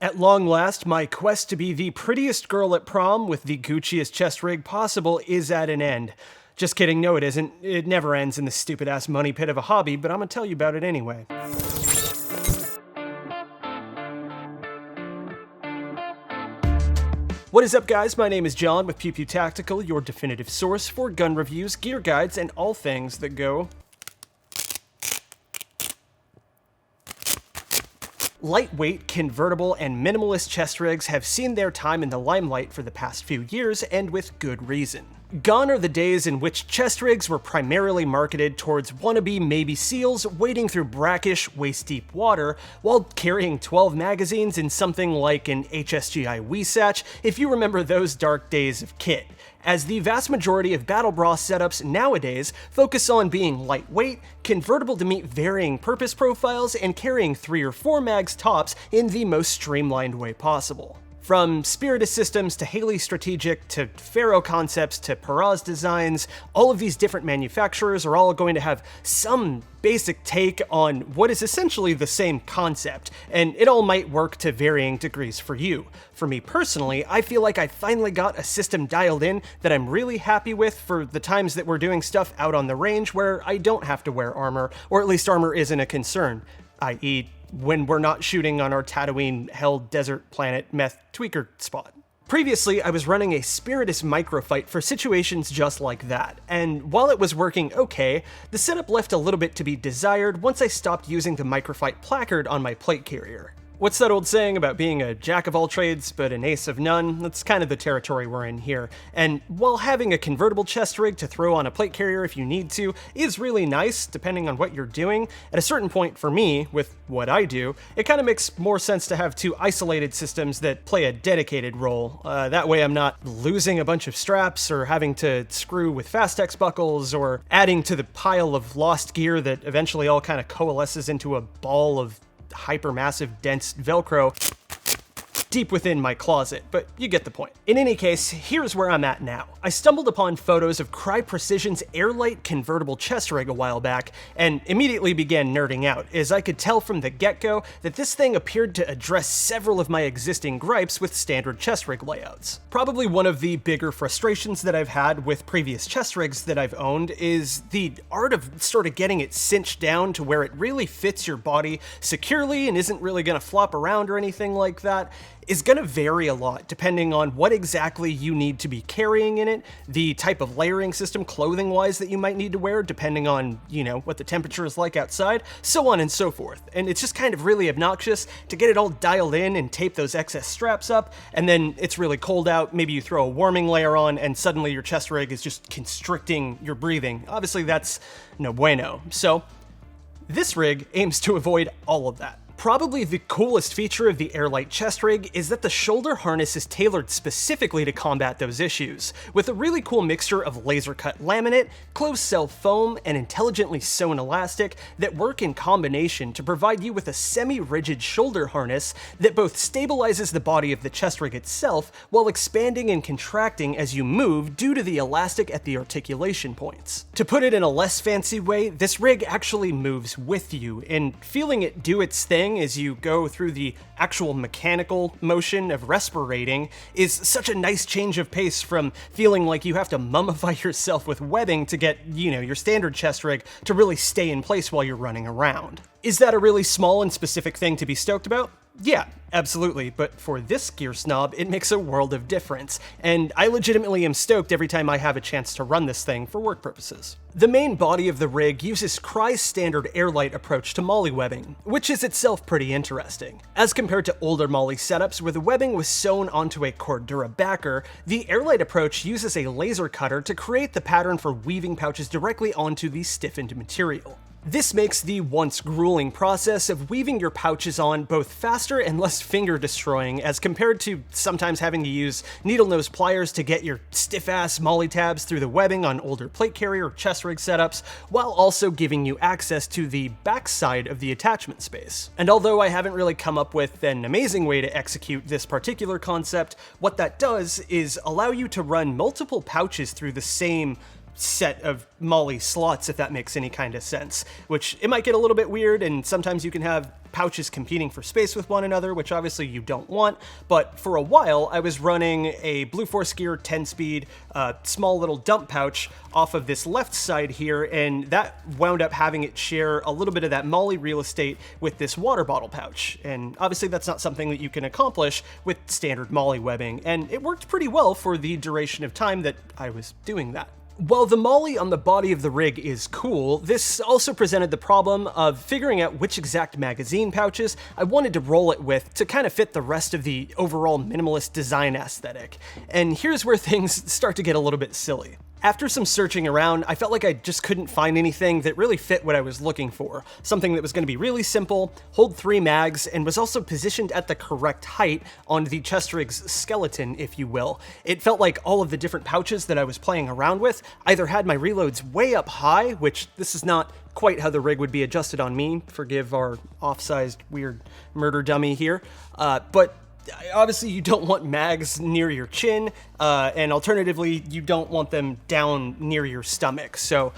At long last, my quest to be the prettiest girl at prom with the Gucciest chest rig possible is at an end. Just kidding, no it isn't. It never ends in this stupid-ass money pit of a hobby, but I'm gonna tell you about it anyway. What is up, guys? My name is John with Pew Pew Tactical, your definitive source for gun reviews, gear guides, and all things that go... Lightweight, convertible, and minimalist chest rigs have seen their time in the limelight for the past few years, and with good reason. Gone are the days in which chest rigs were primarily marketed towards wannabe Navy SEALs wading through brackish, waist-deep water while carrying 12 magazines in something like an HSGI Weesatch, if you remember those dark days of kit, as the vast majority of battle bra setups nowadays focus on being lightweight, convertible to meet varying purpose profiles, and carrying 3 or 4 mags tops in the most streamlined way possible. From Spiritus Systems to Haley Strategic to Faro Concepts to Peraz Designs, all of these different manufacturers are all going to have some basic take on what is essentially the same concept, and it all might work to varying degrees for you. For me personally, I feel like I finally got a system dialed in that I'm really happy with for the times that we're doing stuff out on the range where I don't have to wear armor, or at least armor isn't a concern, i.e., when we're not shooting on our Tatooine Hell Desert Planet meth tweaker spot. Previously, I was running a Spiritus Microfight for situations just like that, and while it was working okay, the setup left a little bit to be desired once I stopped using the Microfight placard on my plate carrier. What's that old saying about being a jack of all trades but an ace of none? That's kind of the territory we're in here. And while having a convertible chest rig to throw on a plate carrier if you need to is really nice, depending on what you're doing, at a certain point for me, with what I do, it kind of makes more sense to have 2 isolated systems that play a dedicated role. That way I'm not losing a bunch of straps or having to screw with Fastex buckles or adding to the pile of lost gear that eventually all kind of coalesces into a ball of hypermassive dense Velcro deep within my closet, but you get the point. In any case, here's where I'm at now. I stumbled upon photos of Crye Precision's Airlite Convertible chest rig a while back, and immediately began nerding out, as I could tell from the get-go that this thing appeared to address several of my existing gripes with standard chest rig layouts. Probably one of the bigger frustrations that I've had with previous chest rigs that I've owned is the art of sort of getting it cinched down to where it really fits your body securely and isn't really gonna flop around or anything like that, is going to vary a lot depending on what exactly you need to be carrying in it, the type of layering system clothing-wise that you might need to wear depending on, you know, what the temperature is like outside, so on and so forth. And it's just kind of really obnoxious to get it all dialed in and tape those excess straps up, and then it's really cold out, maybe you throw a warming layer on, and suddenly your chest rig is just constricting your breathing. Obviously that's no bueno. So this rig aims to avoid all of that. Probably the coolest feature of the Airlite chest rig is that the shoulder harness is tailored specifically to combat those issues, with a really cool mixture of laser-cut laminate, closed-cell foam, and intelligently sewn elastic that work in combination to provide you with a semi-rigid shoulder harness that both stabilizes the body of the chest rig itself while expanding and contracting as you move due to the elastic at the articulation points. To put it in a less fancy way, this rig actually moves with you, and feeling it do its thing as you go through the actual mechanical motion of respirating is such a nice change of pace from feeling like you have to mummify yourself with webbing to get, you know, your standard chest rig to really stay in place while you're running around. Is that a really small and specific thing to be stoked about? Yeah, absolutely, but for this gear snob, it makes a world of difference, and I legitimately am stoked every time I have a chance to run this thing for work purposes. The main body of the rig uses Crye's standard Airlite approach to MOLLE webbing, which is itself pretty interesting. As compared to older MOLLE setups where the webbing was sewn onto a Cordura backer, the Airlite approach uses a laser cutter to create the pattern for weaving pouches directly onto the stiffened material. This makes the once grueling process of weaving your pouches on both faster and less finger-destroying as compared to sometimes having to use needle-nose pliers to get your stiff-ass MOLLE tabs through the webbing on older plate carrier or chest rig setups, while also giving you access to the backside of the attachment space. And although I haven't really come up with an amazing way to execute this particular concept, what that does is allow you to run multiple pouches through the same set of MOLLE slots, if that makes any kind of sense, which it might get a little bit weird, and sometimes you can have pouches competing for space with one another, which obviously you don't want. But for a while, I was running a Blue Force Gear 10-speed small little dump pouch off of this left side here, and that wound up having it share a little bit of that MOLLE real estate with this water bottle pouch. And obviously that's not something that you can accomplish with standard MOLLE webbing, and it worked pretty well for the duration of time that I was doing that. While the MOLLE on the body of the rig is cool, this also presented the problem of figuring out which exact magazine pouches I wanted to roll it with to kind of fit the rest of the overall minimalist design aesthetic. And here's where things start to get a little bit silly. After some searching around, I felt like I just couldn't find anything that really fit what I was looking for. Something that was going to be really simple, hold 3 mags, and was also positioned at the correct height on the chest rig's skeleton, if you will. It felt like all of the different pouches that I was playing around with either had my reloads way up high, which this is not quite how the rig would be adjusted on me, forgive our off-sized weird murder dummy here, but obviously you don't want mags near your chin, and alternatively, you don't want them down near your stomach. So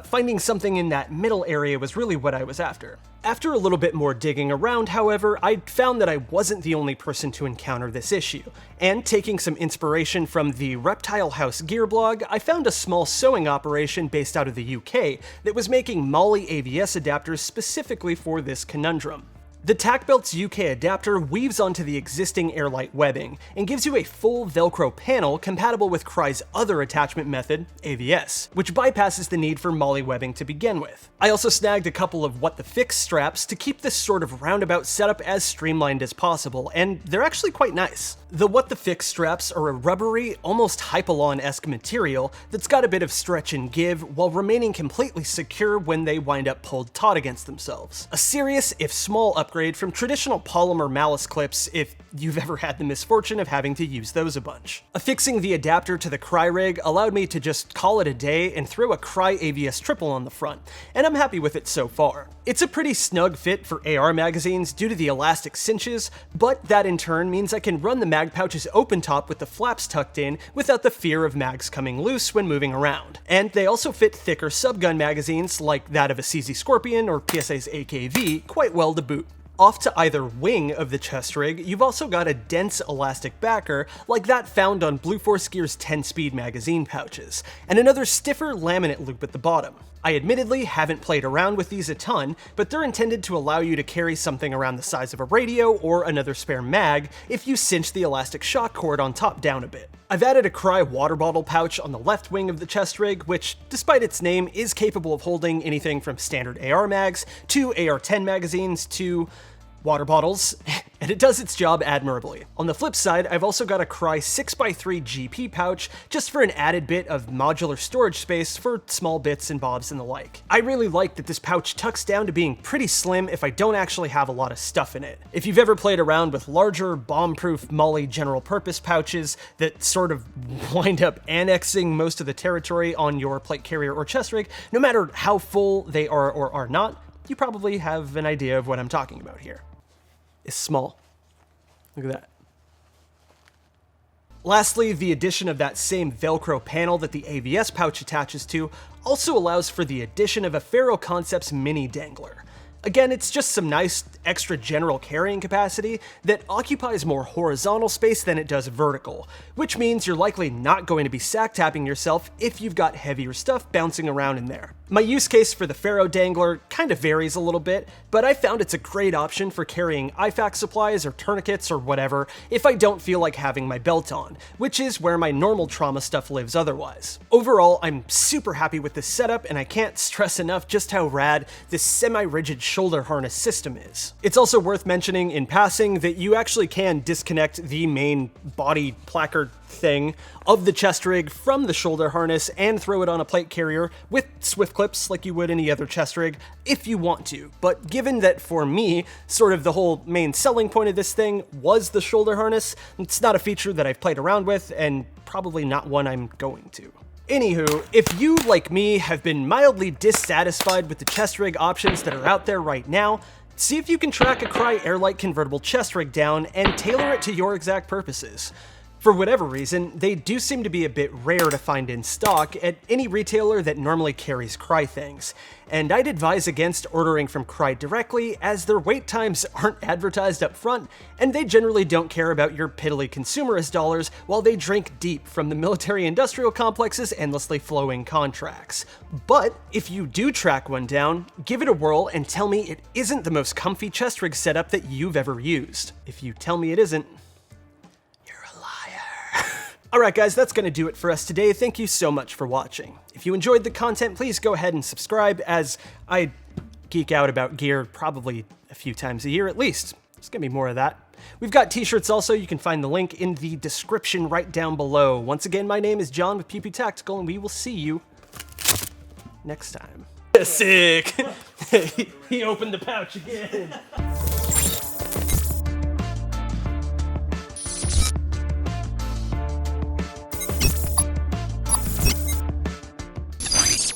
finding something in that middle area was really what I was after. After a little bit more digging around, however, I found that I wasn't the only person to encounter this issue. And taking some inspiration from the Reptile House gear blog, I found a small sewing operation based out of the UK that was making MOLLE ABS adapters specifically for this conundrum. The Tackbelt's UK adapter weaves onto the existing AirLite webbing and gives you a full Velcro panel compatible with Crye's other attachment method, ABS, which bypasses the need for MOLLE webbing to begin with. I also snagged a couple of What the Fix straps to keep this sort of roundabout setup as streamlined as possible, and they're actually quite nice. The What the Fix straps are a rubbery, almost Hypalon-esque material that's got a bit of stretch and give while remaining completely secure when they wind up pulled taut against themselves. A serious, if small, upgrade from traditional polymer malice clips if you've ever had the misfortune of having to use those a bunch. Affixing the adapter to the Crye rig allowed me to just call it a day and throw a Crye ABS triple on the front, and I'm happy with it so far. It's a pretty snug fit for AR magazines due to the elastic cinches, but that in turn means I can run the mag pouches open top with the flaps tucked in without the fear of mags coming loose when moving around. And they also fit thicker subgun magazines like that of a CZ Scorpion or PSA's AKV quite well to boot. Off to either wing of the chest rig, you've also got a dense elastic backer like that found on Blue Force Gear's 10-speed magazine pouches, and another stiffer laminate loop at the bottom. I admittedly haven't played around with these a ton, but they're intended to allow you to carry something around the size of a radio or another spare mag if you cinch the elastic shock cord on top down a bit. I've added a Crye water bottle pouch on the left wing of the chest rig, which, despite its name, is capable of holding anything from standard AR mags to AR-10 magazines to water bottles, and it does its job admirably. On the flip side, I've also got a Crye 6x3 GP pouch just for an added bit of modular storage space for small bits and bobs and the like. I really like that this pouch tucks down to being pretty slim if I don't actually have a lot of stuff in it. If you've ever played around with larger, bomb-proof MOLLE general purpose pouches that sort of wind up annexing most of the territory on your plate carrier or chest rig, no matter how full they are or are not, you probably have an idea of what I'm talking about here. Is small. Look at that. Lastly, the addition of that same Velcro panel that the ABS pouch attaches to also allows for the addition of a Faro Concepts mini dangler. Again, it's just some nice extra general carrying capacity that occupies more horizontal space than it does vertical, which means you're likely not going to be sack tapping yourself if you've got heavier stuff bouncing around in there. My use case for the Faro dangler kind of varies a little bit, but I found it's a great option for carrying IFAK supplies or tourniquets or whatever if I don't feel like having my belt on, which is where my normal trauma stuff lives otherwise. Overall, I'm super happy with this setup, and I can't stress enough just how rad this semi-rigid shoulder harness system is. It's also worth mentioning in passing that you actually can disconnect the main body placard thing of the chest rig from the shoulder harness and throw it on a plate carrier with swift clips like you would any other chest rig if you want to. But given that for me, sort of the whole main selling point of this thing was the shoulder harness, it's not a feature that I've played around with and probably not one I'm going to. Anywho, if you, like me, have been mildly dissatisfied with the chest rig options that are out there right now, see if you can track a Crye AirLite Convertible chest rig down and tailor it to your exact purposes. For whatever reason, they do seem to be a bit rare to find in stock at any retailer that normally carries Crye things, and I'd advise against ordering from Crye directly as their wait times aren't advertised up front, and they generally don't care about your piddly consumerist dollars while they drink deep from the military-industrial complex's endlessly flowing contracts. But if you do track one down, give it a whirl and tell me it isn't the most comfy chest rig setup that you've ever used. If you tell me it isn't, alright guys, that's going to do it for us today. Thank you so much for watching. If you enjoyed the content, please go ahead and subscribe, as I geek out about gear probably a few times a year at least. There's going to be more of that. We've got t-shirts also. You can find the link in the description right down below. Once again, my name is John with PP Tactical, and we will see you next time. Sick! He opened the pouch again.